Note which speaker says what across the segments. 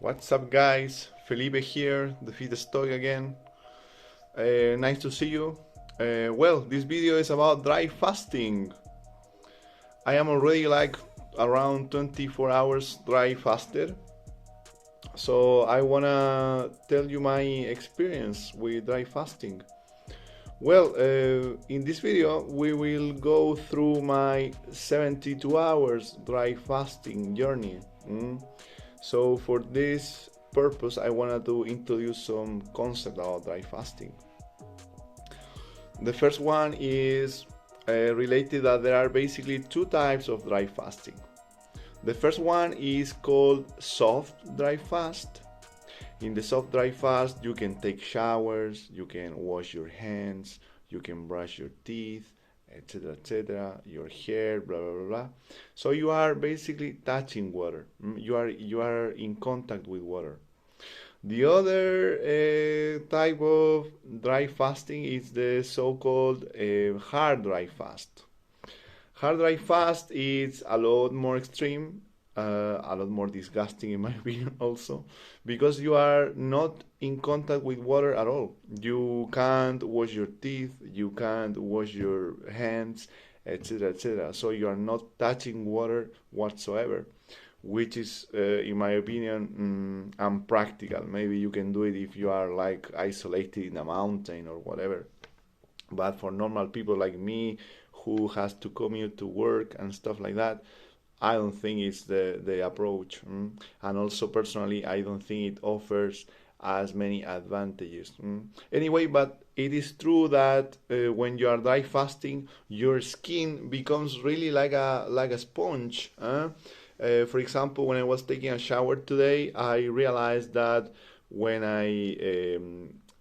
Speaker 1: What's up, guys? Felipe here, the Fit Stoic again. Nice to see you. Well, this video is about dry fasting. I am already like around 24 hours dry fasted. So I wanna tell you my experience with dry fasting. Well, in this video, we will go through my 72 hours dry fasting journey. So for this purpose, I wanted to introduce some concept about dry fasting. The first one is related that there are basically two types of dry fasting. The first one is called soft dry fast. In the soft dry fast, you can take showers, you can wash your hands, you can brush your teeth, etc., your hair, blah blah blah blah. So you are basically touching water. You are in contact with water. The other type of dry fasting is the so-called hard dry fast. Hard dry fast is a lot more extreme, a lot more disgusting in my opinion also, because you are not in contact with water at all. You can't wash your teeth, you can't wash your hands, etc., etc. So you are not touching water whatsoever, which is, in my opinion, unpractical. Maybe you can do it if you are like isolated in a mountain or whatever. But for normal people like me, who has to commute to work and stuff like that, I don't think it's the approach. And also, personally, I don't think it offers as many advantages. Anyway, but it is true that when you are dry fasting, your skin becomes really like a sponge. For example, when I was taking a shower today, I realized that when I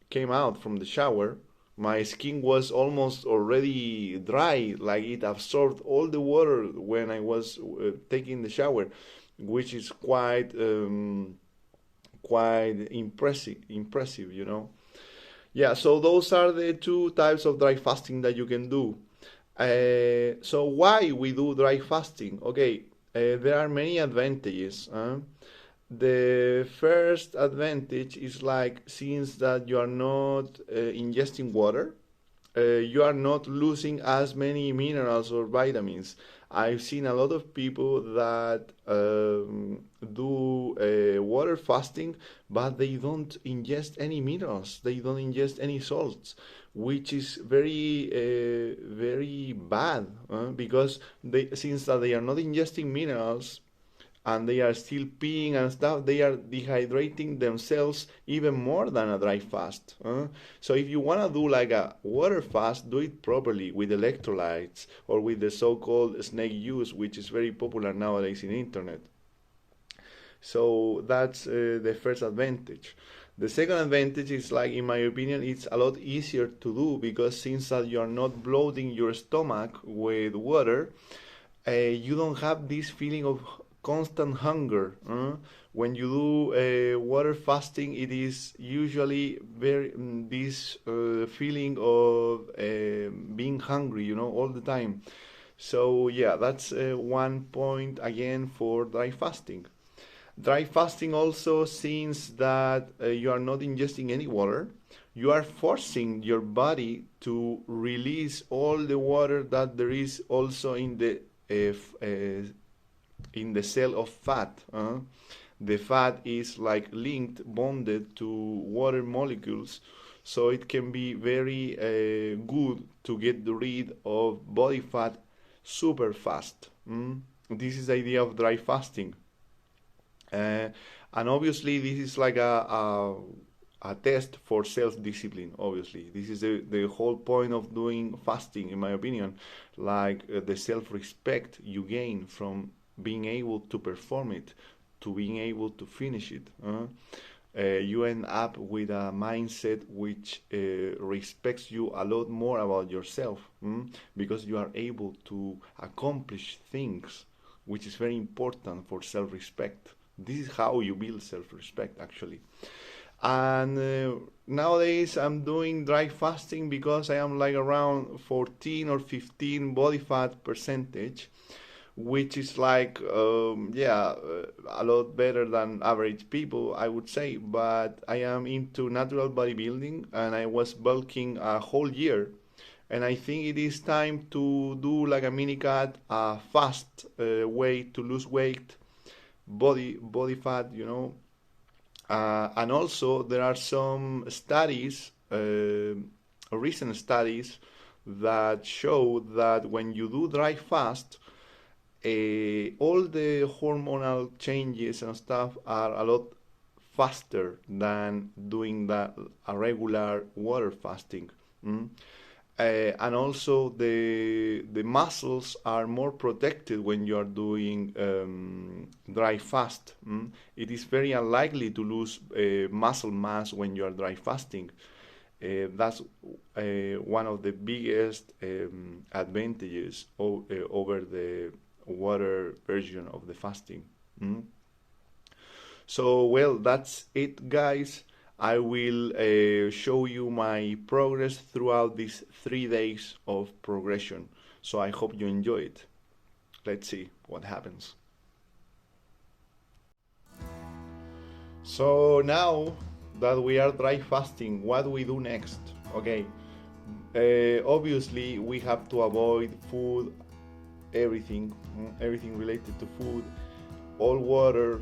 Speaker 1: came out from the shower, my skin was almost already dry, like it absorbed all the water when I was taking the shower, which is quite impressive. Yeah, so those are the two types of dry fasting that you can do. So why we do dry fasting? Okay, there are many advantages. The first advantage is like, since that you are not ingesting water, you are not losing as many minerals or vitamins. I've seen a lot of people that do water fasting, but they don't ingest any minerals. They don't ingest any salts, which is very bad, because since that they are not ingesting minerals, and they are still peeing and stuff, they are dehydrating themselves even more than a dry fast. So if you want to do like a water fast, do it properly with electrolytes or with the so-called snake juice, which is very popular nowadays in internet. So that's the first advantage. The second advantage is, like, in my opinion, it's a lot easier to do, because since that you are not bloating your stomach with water, you don't have this feeling of constant hunger. When you do water fasting, it is usually very this feeling of being hungry, all the time. So yeah, that's one point again for dry fasting. Dry fasting also, since that you are not ingesting any water, you are forcing your body to release all the water that there is also in the cell of fat. The fat is like linked, bonded to water molecules, so it can be very good to get rid of body fat super fast. This is the idea of dry fasting. Uh, and obviously, this is like a test for self-discipline. Obviously, this is the whole point of doing fasting, in my opinion. Like the self-respect you gain from being able to perform it, to being able to finish it. You end up with a mindset which respects you a lot more about yourself, because you are able to accomplish things, which is very important for self-respect. This is how you build self-respect, actually. And nowadays I'm doing dry fasting because I am like around 14 or 15 body fat percentage, which is like yeah, a lot better than average people, I would say. But I am into natural bodybuilding, and I was bulking a whole year, and I think it is time to do like a mini cut, a fast way to lose weight, body fat, you know. And also there are some studies, recent studies, that show that when you do dry fast, all the hormonal changes and stuff are a lot faster than doing a regular water fasting. Mm? And also the muscles are more protected when you are doing dry fast. Mm? It is very unlikely to lose muscle mass when you are dry fasting. That's one of the biggest advantages over the water version of the fasting. Mm? So, well, that's it, guys. I will show you my progress throughout these 3 days of progression. So I hope you enjoy it. Let's see what happens. So now that we are dry fasting, what do we do next? Okay, obviously we have to avoid food, everything related to food, all water,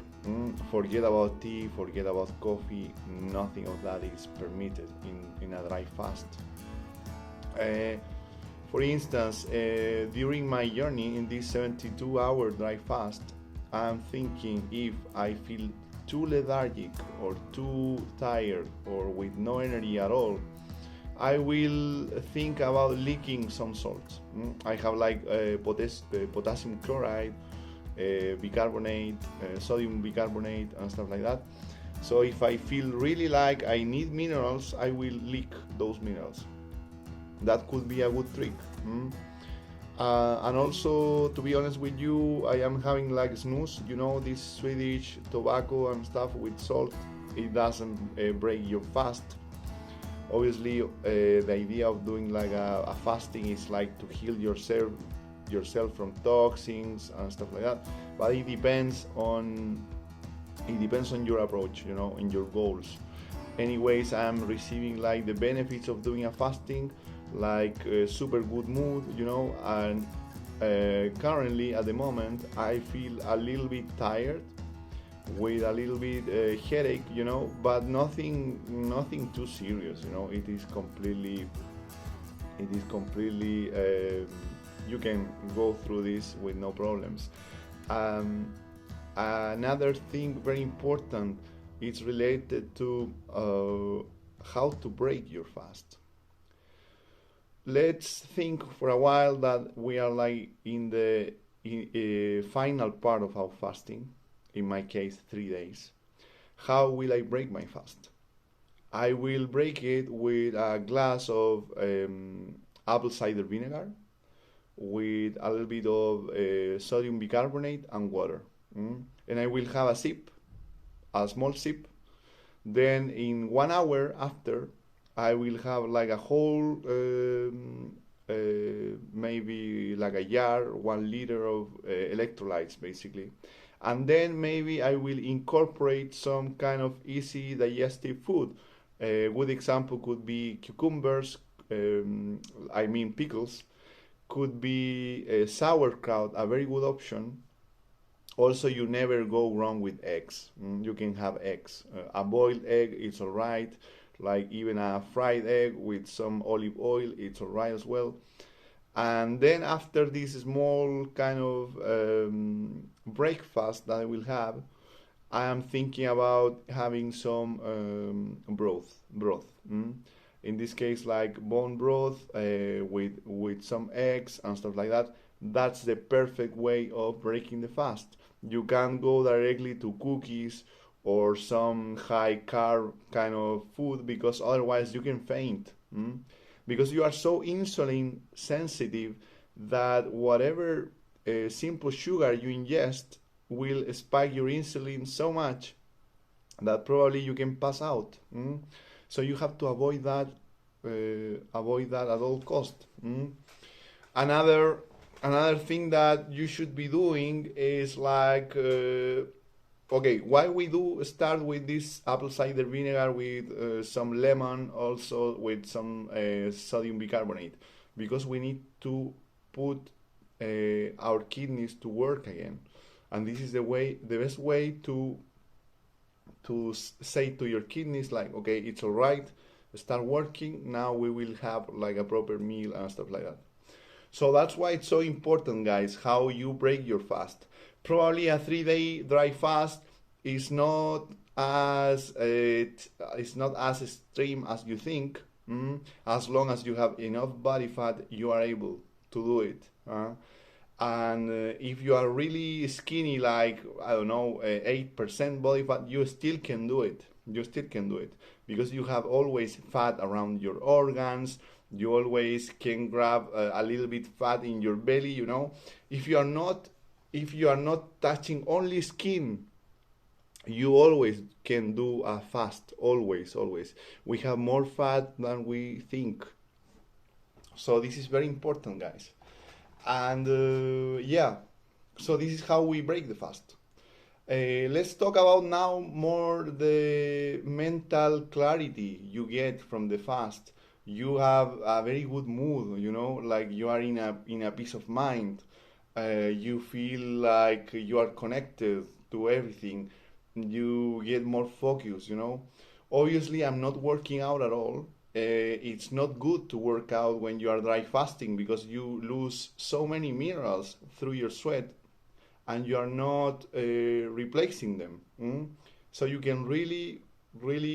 Speaker 1: forget about tea, forget about coffee, nothing of that is permitted in a dry fast. For instance, during my journey in this 72-hour dry fast, I'm thinking if I feel too lethargic or too tired or with no energy at all, I will think about leaking some salts. I have like potassium chloride, bicarbonate, sodium bicarbonate, and stuff like that. So if I feel really like I need minerals, I will leak those minerals. That could be a good trick. And also, to be honest with you, I am having like snus, you know, this Swedish tobacco and stuff with salt. It doesn't break your fast. Obviously, the idea of doing like a fasting is like to heal yourself from toxins and stuff like that. But it depends on your approach, you know, and your goals. Anyways, I'm receiving like the benefits of doing a fasting, like super good mood, you know, and currently at the moment I feel a little bit tired with a little bit headache, you know, but nothing too serious, you know. It is completely you can go through this with no problems. Another thing very important is related to how to break your fast. Let's think for a while that we are like in the final part of our fasting, in my case 3 days. How will I break my fast? I will break it with a glass of apple cider vinegar with a little bit of sodium bicarbonate and water. And I will have a small sip. Then in 1 hour after, I will have like a whole, maybe like a jar, 1 liter of electrolytes basically. And then maybe I will incorporate some kind of easy digestive food. A good example could be cucumbers, pickles. Could be sauerkraut, a very good option. Also, you never go wrong with eggs. You can have eggs. A boiled egg is alright. Like even a fried egg with some olive oil, it's alright as well. And then after this small kind of breakfast that I will have, I am thinking about having some broth. In this case, like bone broth with some eggs and stuff like that. That's the perfect way of breaking the fast. You can't go directly to cookies or some high carb kind of food, because otherwise you can faint. Because you are so insulin sensitive that whatever simple sugar you ingest will spike your insulin so much that probably you can pass out. So you have to avoid that at all cost. Another another thing that you should be doing is like, okay, why we do start with this apple cider vinegar with some lemon, also with some sodium bicarbonate, because we need to put our kidneys to work again, and this is the best way to say to your kidneys like, okay, it's all right, start working now, we will have like a proper meal and stuff like that. So that's why it's so important, guys, how you break your fast. Probably a 3-day dry fast is not it's not as extreme as you think. As long as you have enough body fat, you are able to do it. And if you are really skinny, like I don't know, 8% body fat, you still can do it. You still can do it because you have always fat around your organs. You always can grab a little bit fat in your belly. You know, if you are not touching only skin, you always can do a fast. Always, always. We have more fat than we think. So this is very important, guys. And yeah, so this is how we break the fast. Let's talk about now more the mental clarity you get from the fast. You have a very good mood, you know, like you are in a peace of mind. You feel like you are connected to everything. You get more focus, you know. Obviously, I'm not working out at all. It's not good to work out when you are dry fasting because you lose so many minerals through your sweat and you are not replacing them. So you can really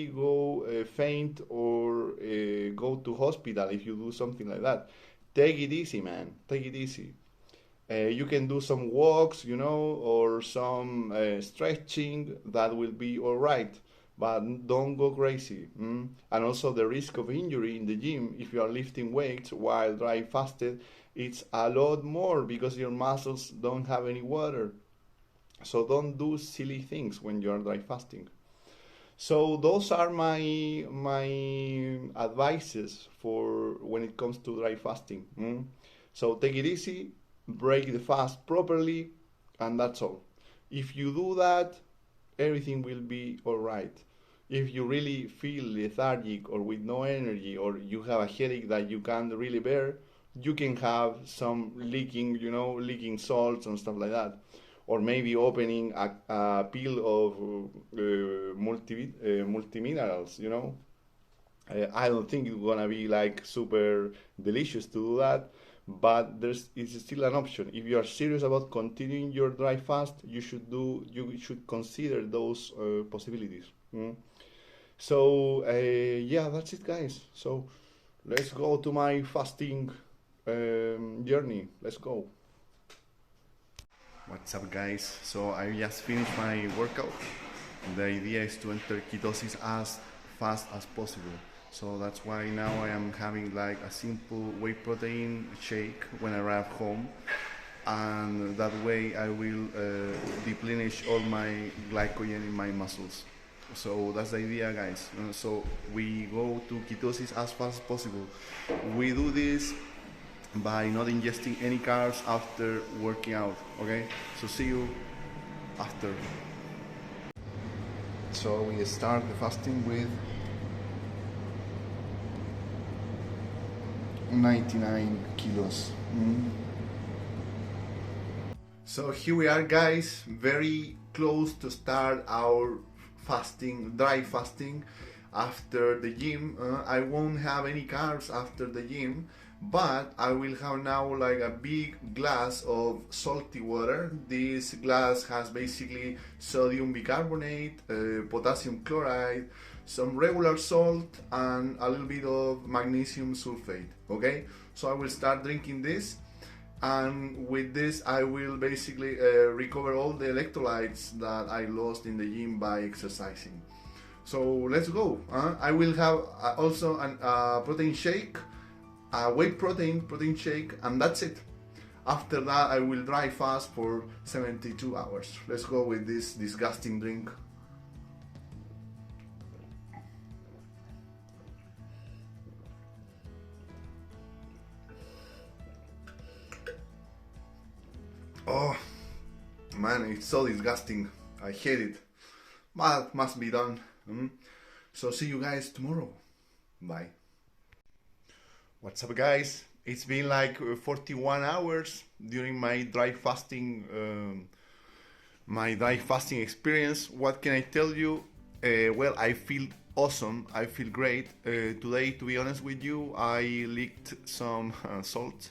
Speaker 1: go faint or go to hospital if you do something like that. Take it easy, man. Take it easy. You can do some walks, you know, or some stretching. That will be all right. But don't go crazy. And also the risk of injury in the gym if you are lifting weights while dry fasted, it's a lot more because your muscles don't have any water. So don't do silly things when you are dry fasting. So those are my advices for when it comes to dry fasting. So take it easy, break the fast properly, and that's all. If you do that, everything will be all right. If you really feel lethargic or with no energy, or you have a headache that you can't really bear, you can have some leaking, you know, leaking salts and stuff like that. Or maybe opening a pill of multiminerals, you know. I don't think it's gonna be like super delicious to do that, but it's still an option. If you are serious about continuing your dry fast, you should consider those possibilities. So yeah, that's it, guys. So let's go to my fasting journey. Let's go. What's up, guys? So I just finished my workout. The idea is to enter ketosis as fast as possible. So that's why now I am having like a simple whey protein shake when I arrive home, and that way I will deplenish all my glycogen in my muscles. So that's the idea, guys. So we go to ketosis as fast as possible. We do this by not ingesting any carbs after working out. Okay, so see you after. So we start the fasting with 99 kilos. So here we are, guys, very close to start our fasting, dry fasting after the gym. I won't have any carbs after the gym, but I will have now like a big glass of salty water. This glass has basically sodium bicarbonate, potassium chloride, some regular salt, and a little bit of magnesium sulfate. Okay, so I will start drinking this, and with this I will basically recover all the electrolytes that I lost in the gym by exercising. So let's go. I will have also a protein shake, a whey protein shake, and that's it. After that I will dry fast for 72 hours. Let's go with this disgusting drink. Man, it's so disgusting. I hate it. But must be done. So see you guys tomorrow. Bye. What's up, guys? It's been like 41 hours during my dry fasting experience. What can I tell you? Well, I feel awesome. I feel great. Today, to be honest with you, I licked some salt.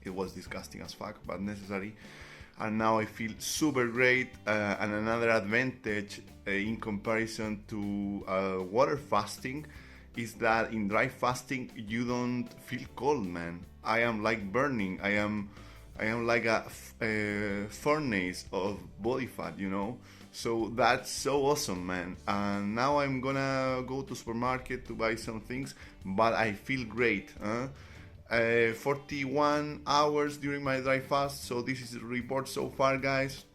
Speaker 1: It was disgusting as fuck, but necessary. And now I feel super great. And another advantage in comparison to water fasting is that in dry fasting you don't feel cold, man. I am like burning. I am like a furnace of body fat, you know. So that's so awesome, man. And now I'm gonna go to supermarket to buy some things, but I feel great. 41 hours during my dry fast. So this is the report so far, guys.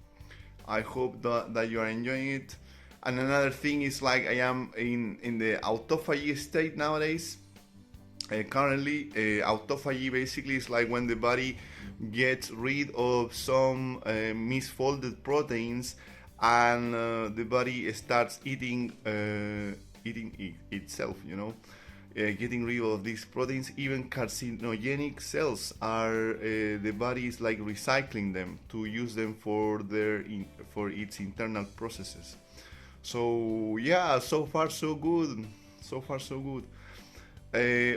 Speaker 1: I hope that you are enjoying it. And another thing is like I am in the autophagy state nowadays. Currently, autophagy basically is like when the body gets rid of some misfolded proteins, and the body starts eating itself, you know. Getting rid of these proteins. Even carcinogenic cells are the body is like recycling them to use them for its internal processes. So yeah, so far so good. So far so good.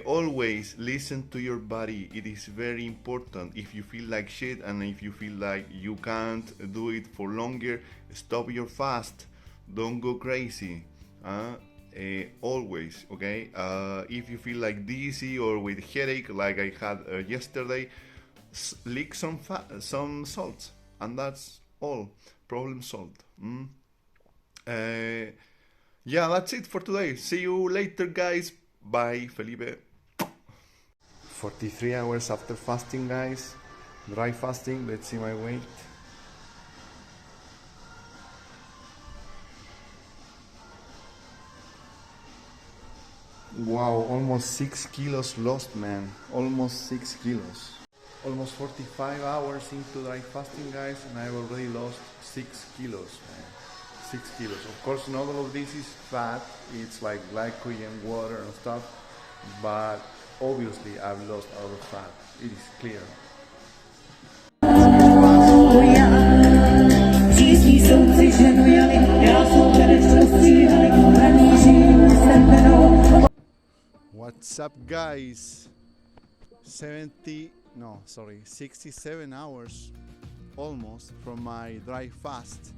Speaker 1: Always listen to your body. It is very important. If you feel like shit and if you feel like you can't do it for longer, stop your fast. Don't go crazy. Always, okay? If you feel like dizzy or with headache like I had yesterday, lick some salt, and that's all. Problem solved. Yeah, that's it for today. See you later, guys. Bye, Felipe. 43 hours after fasting, guys. Dry fasting. Let's see my weight. Wow, almost 6 kilos lost, man. Almost 6 kilos. Almost 45 hours into dry fasting, guys, and I've already lost 6 kilos, man. 6 kilos. Of course, not all of this is fat. It's like glycogen, water, and stuff. But obviously, I've lost a lot of fat. It is clear. What's up, guys? 67 hours almost from my dry fast.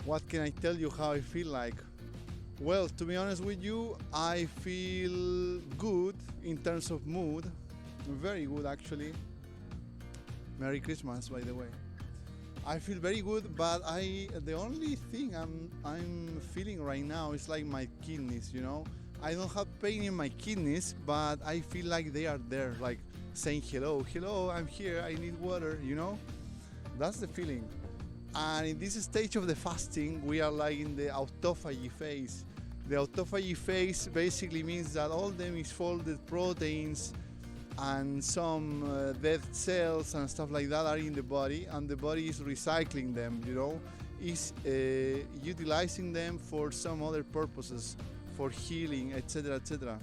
Speaker 1: What can I tell you how I feel like? Well, to be honest with you, I feel good in terms of mood. Very good, actually. Merry Christmas, by the way. I feel very good, but the only thing I'm feeling right now is like my kidneys, you know. I don't have pain in my kidneys, but I feel like they are there, like saying hello, I'm here, I need water, you know. That's the feeling. And in this stage of the fasting, we are like in the autophagy phase. The autophagy phase basically means that all the misfolded proteins and some dead cells and stuff like that are in the body, and the body is recycling them, you know, is utilizing them for some other purposes, for healing, etc., etc.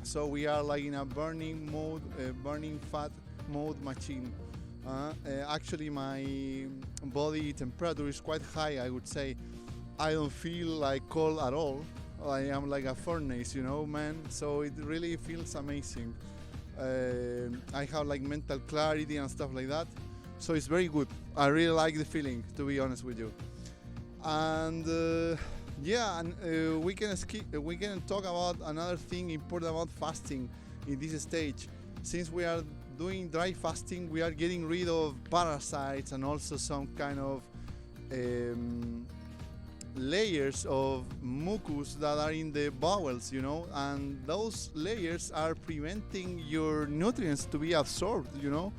Speaker 1: So we are like in a burning mode, burning fat mode machine. Actually, my body temperature is quite high, I would say. I don't feel like cold at all. I am like a furnace, you know, man. So it really feels amazing. I have like mental clarity and stuff like that. So it's very good. I really like the feeling, to be honest with you. And yeah, and we can talk about another thing important about fasting in this stage. Since we are doing dry fasting, we are getting rid of parasites and also some kind of layers of mucus that are in the bowels, you know, and those layers are preventing your nutrients to be absorbed, you know.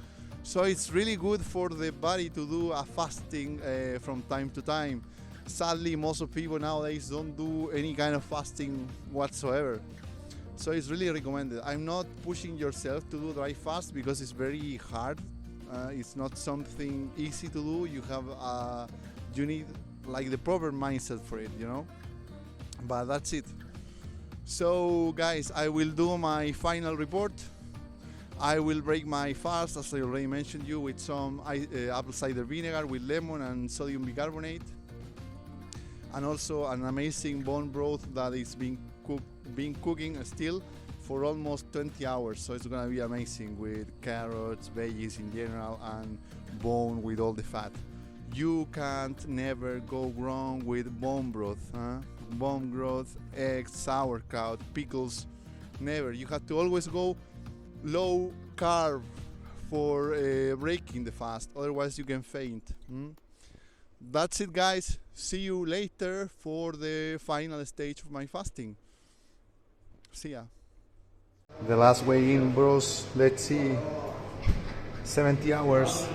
Speaker 1: So it's really good for the body to do a fasting from time to time. Sadly, most of people nowadays don't do any kind of fasting whatsoever. So it's really recommended. I'm not pushing yourself to do dry fast because it's very hard.
Speaker 2: It's not something easy to do. You need like the proper mindset for it, you know. But that's it. So guys, I will do my final report. I will break my fast, as I already mentioned you, with some apple cider vinegar with lemon and sodium bicarbonate, and also an amazing bone broth that is been cooking still for almost 20 hours. So it's gonna be amazing with carrots, veggies in general, and bone with all the fat. You can't never go wrong with bone broth, huh? Bone broth, eggs, sauerkraut, pickles. Never. You have to always go low carb for breaking the fast, otherwise you can faint. That's it, guys. See you later for the final stage of my fasting. See ya. The last weigh in, bros. Let's see. 70 hours.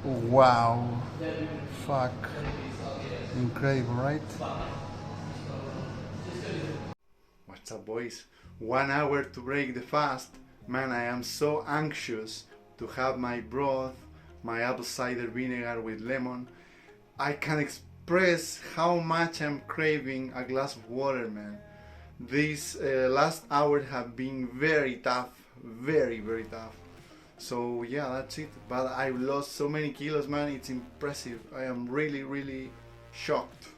Speaker 2: Wow. Fuck. Incredible, right? What's up, boys? 1 hour to break the fast. Man, I am so anxious to have my broth, my apple cider vinegar with lemon. I can express how much I'm craving a glass of water, man. These last hours have been very tough, very tough. So yeah, that's it. But I've lost so many kilos, man. It's impressive. I am really shocked.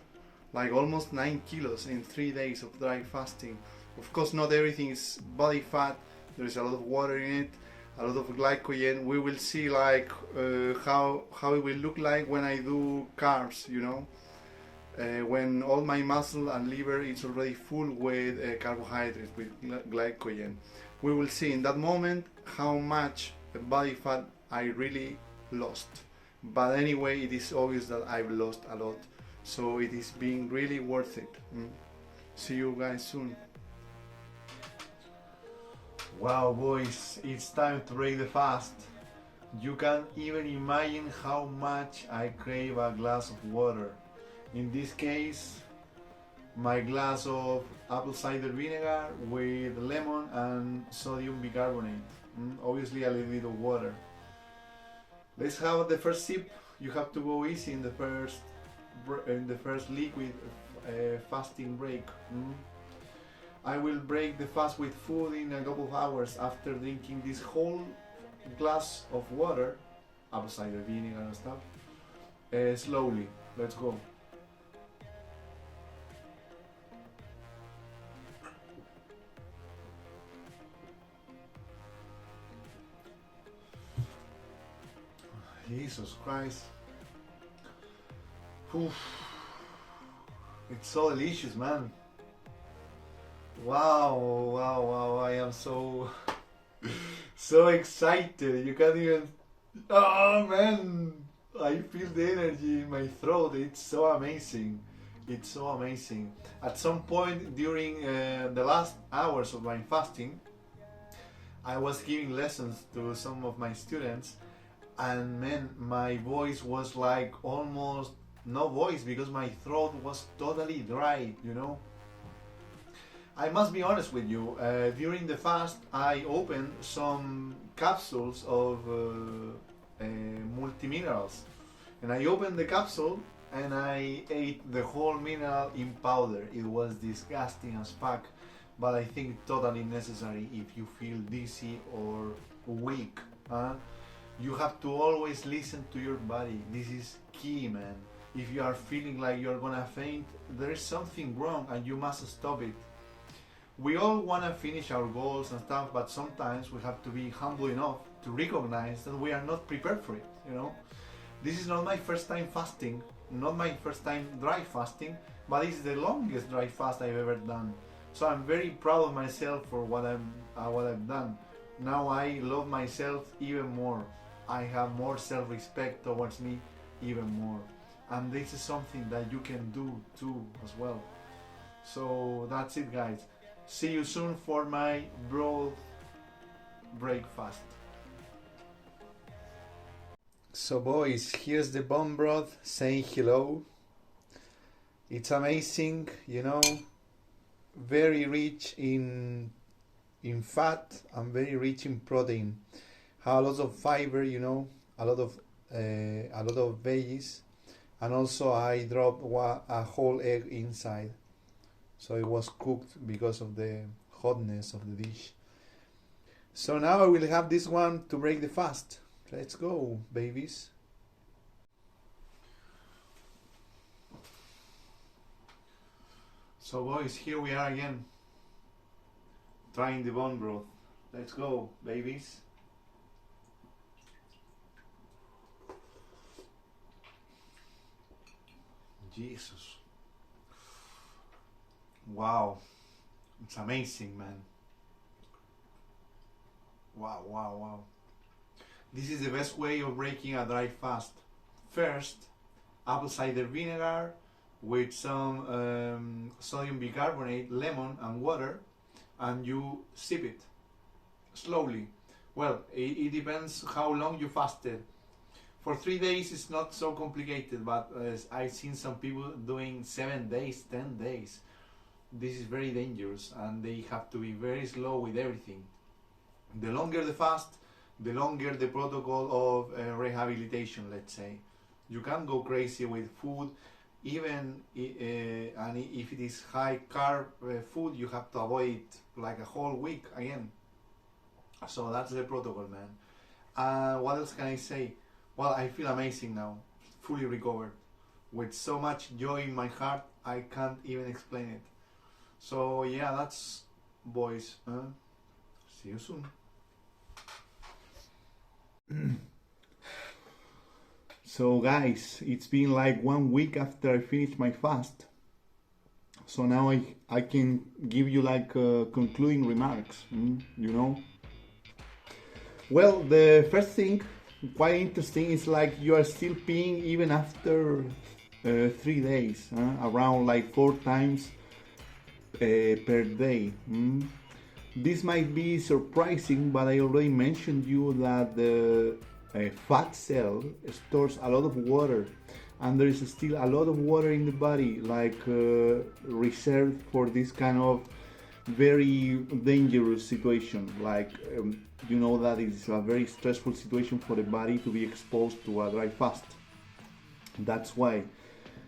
Speaker 2: Like almost 9 kilos in 3 days of dry fasting. Of course, not everything is body fat. There is a lot of water in it, a lot of glycogen. We will see like how it will look like when I do carbs, you know, when all my muscle and liver is already full with carbohydrates, with glycogen. We will see in that moment how much body fat I really lost. But anyway, it is obvious that I've lost a lot, so it is being really worth it. See you guys soon. Wow, boys, it's time to break the fast. You can't even imagine how much I crave a glass of water. In this case, my glass of apple cider vinegar with lemon and sodium bicarbonate. Obviously a little bit of water. Let's have the first sip. You have to go easy in the first liquid fasting break. I will break the fast with food in a couple of hours after drinking this whole glass of water, apple cider vinegar and stuff, slowly. Let's go. Jesus Christ. Oof. It's so delicious, man. Wow, I am so excited. You can't even, oh man, I feel the energy in my throat. It's so amazing. At some point during the last hours of my fasting, I was giving lessons to some of my students, and man, my voice was like almost no voice because my throat was totally dry, you know. I must be honest with you, during the fast I opened some capsules of multiminerals, and I opened the capsule and I ate the whole mineral in powder. It was disgusting as fuck, but I think totally necessary if you feel dizzy or weak. You have to always listen to your body. This is key, man. If you are feeling like you're gonna faint, there is something wrong and you must stop it. We all want to finish our goals and stuff, but sometimes we have to be humble enough to recognize that we are not prepared for it, you know. This is not my first time fasting, not my first time dry fasting, but it's the longest dry fast I've ever done. So I'm very proud of myself for what I've done. Now I love myself even more. I have more self-respect towards me even more. And this is something that you can do too as well. So that's it, guys. See you soon for my broth breakfast. So boys, here's the bone broth saying hello. It's amazing, you know, very rich in in fat and very rich in protein. Have a lot of fiber, a lot of veggies, and also I dropped a whole egg inside, so it was cooked because of the hotness of the dish. So now I will have this one to break the fast. Let's go, babies.
Speaker 1: So boys, here we are again, trying the bone broth. Let's go, babies. Jesus. Wow. It's amazing, man. Wow, wow, wow. This is the best way of breaking a dry fast. First, apple cider vinegar with some sodium bicarbonate, lemon and water, and you sip it slowly. Well, it depends how long you fasted. For 3 days it's not so complicated, but I've seen some people doing 7 days, 10 days. This is very dangerous and they have to be very slow with everything. The longer the fast, the longer the protocol of rehabilitation, let's say. You can't go crazy with food, even and if it is high carb food, you have to avoid it like a whole week again. So that's the protocol, man. What else can I say? Well, I feel amazing now, fully recovered, with so much joy in my heart, I can't even explain it. So yeah, that's boys. See you soon. So guys, it's been like 1 week after I finished my fast. So now I can give you like concluding remarks, Well, the first thing, quite interesting, is like you are still peeing even after 3 days, around like 4 times per day. This might be surprising, but I already mentioned you that the fat cell stores a lot of water, and there is still a lot of water in the body, like reserved for this kind of very dangerous situation. Like you know that it's a very stressful situation for the body to be exposed to a dry fast. That's why.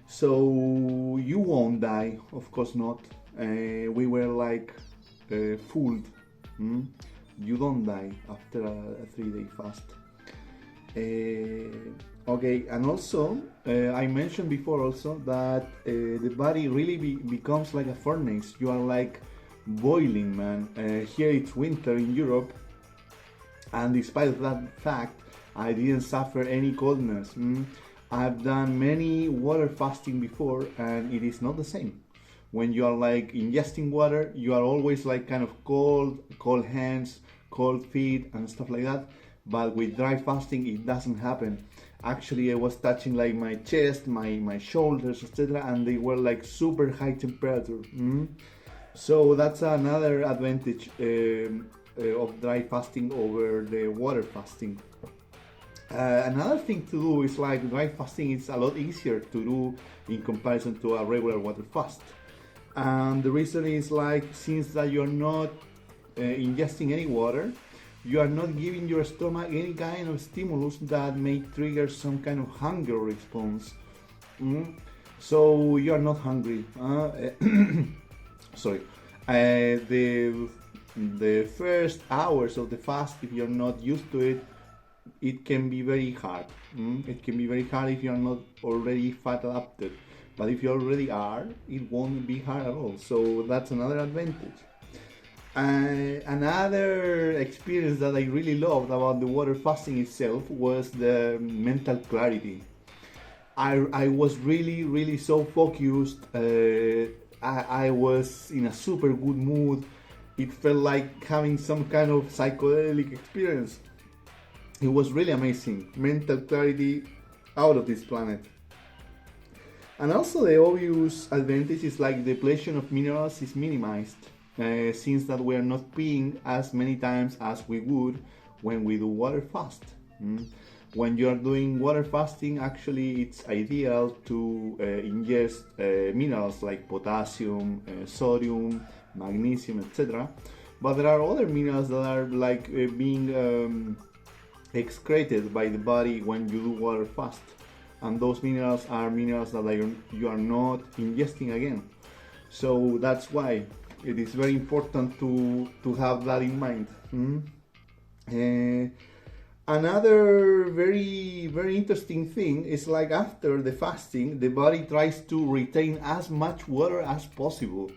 Speaker 1: So you won't die, of course not. We were like fooled. You don't die after a 3-day fast. Okay, and also I mentioned before also that the body really becomes like a furnace. You are like boiling, man. Here it's winter in Europe, and despite of that fact, I didn't suffer any coldness. I've done many water fasting before, and it is not the same. When you are like ingesting water, you are always like kind of cold hands, cold feet and stuff like that. But with dry fasting, it doesn't happen. Actually, I was touching like my chest, my shoulders, etc., and they were like super high temperature. So that's another advantage of dry fasting over the water fasting. Another thing to do is like dry fasting is a lot easier to do in comparison to a regular water fast. And the reason is like, since that you're not ingesting any water, you are not giving your stomach any kind of stimulus that may trigger some kind of hunger response. So you are not hungry. Sorry. The first hours of the fast, if you're not used to it, it can be very hard. It can be very hard if you're not already fat adapted. But if you already are, it won't be hard at all. So that's another advantage. Another experience that I really loved about the water fasting itself was the mental clarity. I was really so focused. I was in a super good mood. It felt like having some kind of psychedelic experience. It was really amazing. Mental clarity out of this planet. And also the obvious advantage is like the depletion of minerals is minimized, since that we are not peeing as many times as we would when we do water fast. When you are doing water fasting, actually it's ideal to ingest minerals like potassium, sodium, magnesium, etc. but there are other minerals that are like being excreted by the body when you do water fast, and those minerals are minerals that you are not ingesting again. So that's why it is very important to have that in mind. Another very interesting thing is like after the fasting, the body tries to retain as much water as possible.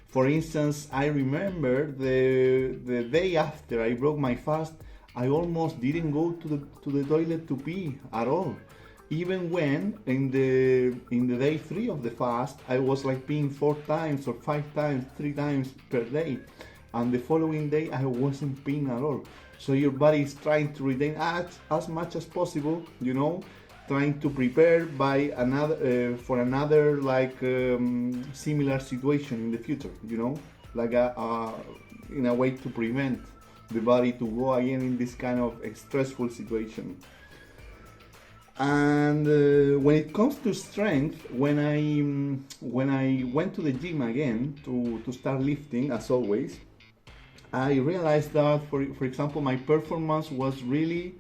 Speaker 1: For instance, I remember the day after I broke my fast, I almost didn't go to the toilet to pee at all. Even when in the day 3 of the fast, I was like peeing 4 times or 5 times, 3 times per day, and the following day I wasn't peeing at all. So your body is trying to retain as much as possible, you know, trying to prepare by another for another like similar situation in the future, you know, like in a way to prevent the body to go again in this kind of stressful situation. And when it comes to strength, when I went to the gym again to start lifting, as always, I realized that, for example, my performance was really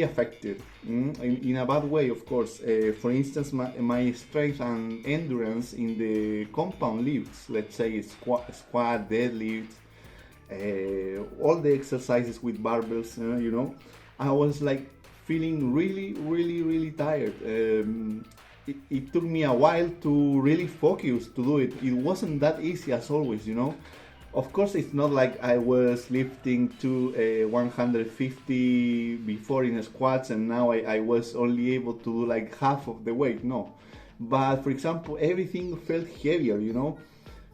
Speaker 1: affected in a bad way, of course. For instance, my strength and endurance in the compound lifts, let's say squat, deadlift, all the exercises with barbells, you know, I was like feeling really tired. It took me a while to really focus to do it. It wasn't that easy as always, you know. Of course, it's not like I was lifting to 150 before in squats and now I was only able to do like half of the weight, no. But for example, everything felt heavier, you know.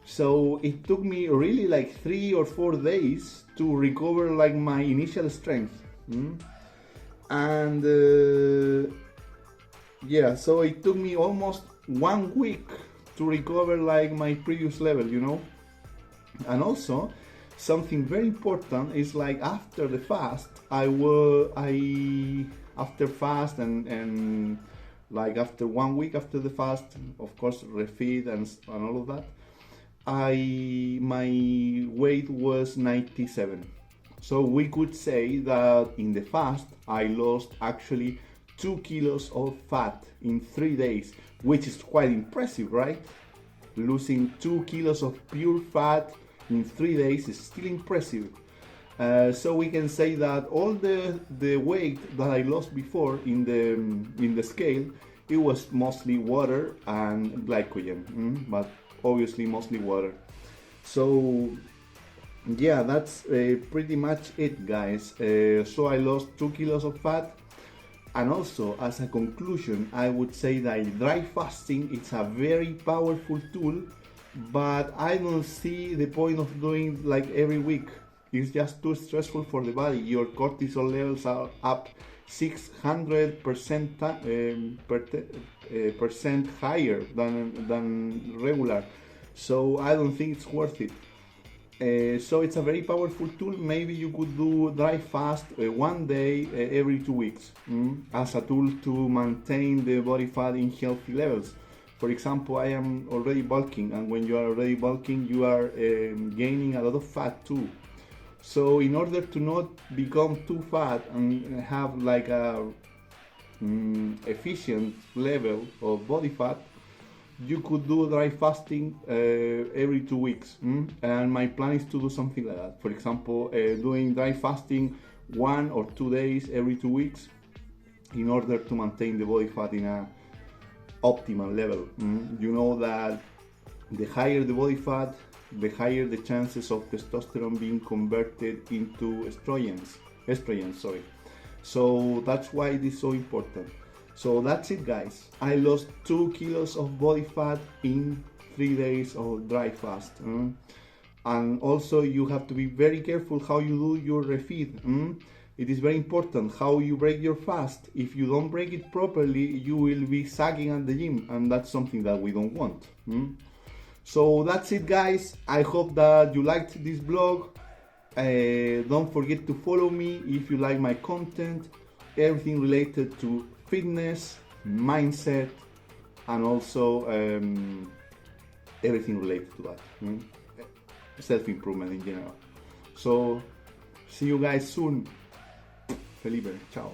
Speaker 1: So it took me really like 3 or 4 days to recover like my initial strength. And yeah, so it took me almost 1 week to recover like my previous level, you know. And also something very important is like after the fast, after fast and like after 1 week after the fast, of course refeed and all of that, my weight was 97. So we could say that in the fast I lost actually 2 kilos of fat in 3 days, which is quite impressive, right? Losing 2 kilos of pure fat in 3 days is still impressive. So we can say that all the weight that I lost before in the scale, it was mostly water and glycogen, but obviously mostly water. So yeah, that's pretty much it, guys. So I lost 2 kilos of fat. And also, as a conclusion, I would say that dry fasting is a very powerful tool, but I don't see the point of doing like every week. It's just too stressful for the body. Your cortisol levels are up 600% higher than regular. So I don't think it's worth it. So it's a very powerful tool. Maybe you could do dry fast 1 day every 2 weeks as a tool to maintain the body fat in healthy levels. For example, I am already bulking, and when you are already bulking, you are gaining a lot of fat too. So in order to not become too fat and have like a efficient level of body fat, you could do dry fasting every 2 weeks. And my plan is to do something like that. For example, doing dry fasting 1 or 2 days every 2 weeks in order to maintain the body fat in a optimal level. You know that the higher the body fat, the higher the chances of testosterone being converted into estrogens. So that's why it is so important. So that's it, guys. I lost 2 kilos of body fat in 3 days of dry fast. And also you have to be very careful how you do your refeed. It is very important how you break your fast. If you don't break it properly, you will be sagging at the gym, and that's something that we don't want. So that's it, guys. I hope that you liked this vlog. Don't forget to follow me if you like my content, everything related to fitness, mindset, and also everything related to that, self-improvement in general. So see you guys soon. Felipe, ciao.